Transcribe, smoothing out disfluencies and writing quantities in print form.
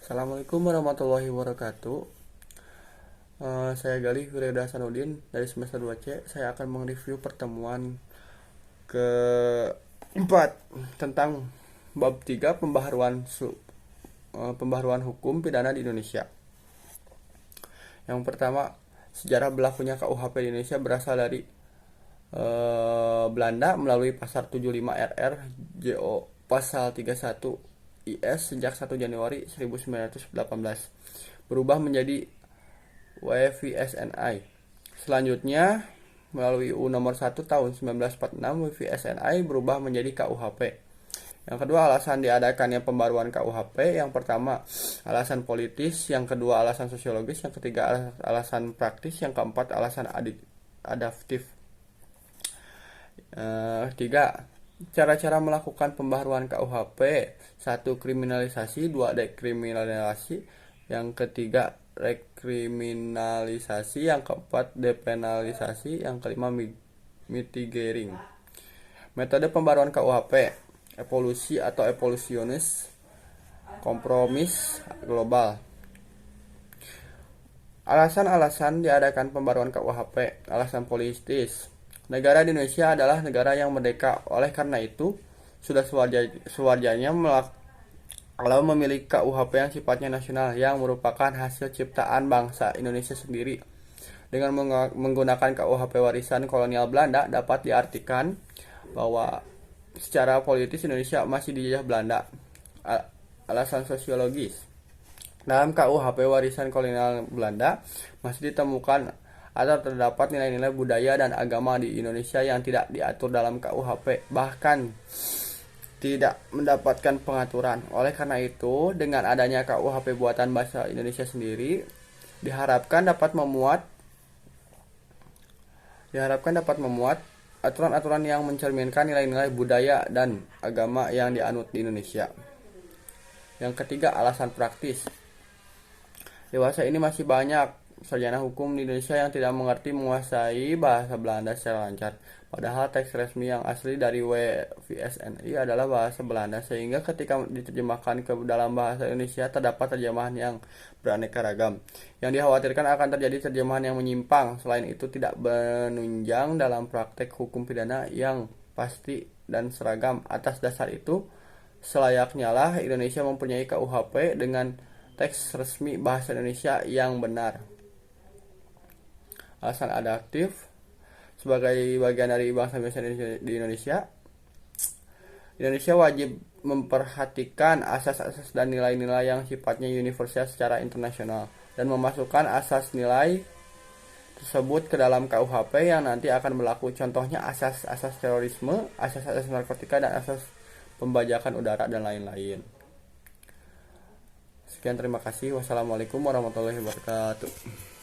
Assalamualaikum warahmatullahi wabarakatuh. Saya Galih Wireda Hasanuddin dari semester 2C. Saya akan mereview pertemuan keempat tentang bab 3 pembaharuan hukum pidana di Indonesia. Yang pertama, sejarah berlakunya KUHP di Indonesia berasal dari Belanda melalui pasal 75 RR JO pasal 31 IS sejak 1 Januari 1918 berubah menjadi WVSNI. Selanjutnya melalui UU nomor 1 tahun 1946 WVSNI berubah menjadi KUHP. Yang kedua, alasan diadakannya pembaruan KUHP. Yang pertama, alasan politis. Yang kedua, alasan sosiologis. Yang ketiga, alasan praktis. Yang keempat, alasan adaptif. Tiga, cara-cara melakukan pembaharuan KUHP. 1. Kriminalisasi. 2. Dekriminalisasi. Yang ketiga, rekriminalisasi. Yang keempat, depenalisasi. Yang kelima, mitigating. Metode pembaruan KUHP: evolusi atau evolusionis, kompromis global. Alasan-alasan diadakan pembaruan KUHP. Alasan politis. Negara di Indonesia adalah negara yang merdeka. Oleh karena itu, sudah sewajarnya kalau memiliki KUHP yang sifatnya nasional, yang merupakan hasil ciptaan bangsa Indonesia sendiri. Dengan menggunakan KUHP warisan kolonial Belanda, dapat diartikan bahwa secara politis Indonesia masih dijajah Belanda. Alasan sosiologis: dalam KUHP warisan kolonial Belanda masih ditemukan atau terdapat nilai-nilai budaya dan agama di Indonesia yang tidak diatur dalam KUHP, bahkan tidak mendapatkan pengaturan. Oleh karena itu, dengan adanya KUHP buatan bahasa Indonesia sendiri, diharapkan dapat memuat aturan-aturan yang mencerminkan nilai-nilai budaya dan agama yang dianut di Indonesia. Yang ketiga, alasan praktis. Dewasa ini masih banyak sarjana hukum di Indonesia yang tidak menguasai bahasa Belanda secara lancar. Padahal teks resmi yang asli dari WVSNI adalah bahasa Belanda, sehingga ketika diterjemahkan ke dalam bahasa Indonesia terdapat terjemahan yang beraneka ragam. Yang dikhawatirkan akan terjadi terjemahan yang menyimpang. Selain itu, tidak menunjang dalam praktek hukum pidana yang pasti dan seragam. Atas dasar itu, selayaknya lah Indonesia mempunyai KUHP dengan teks resmi bahasa Indonesia yang benar. Alasan adaptif: sebagai bagian dari bangsa di Indonesia wajib memperhatikan asas-asas dan nilai-nilai yang sifatnya universal secara internasional dan memasukkan asas nilai tersebut ke dalam KUHP yang nanti akan berlaku. Contohnya asas-asas terorisme, asas-asas narkotika, dan asas pembajakan udara dan lain-lain. Sekian, terima kasih. Wassalamualaikum warahmatullahi wabarakatuh.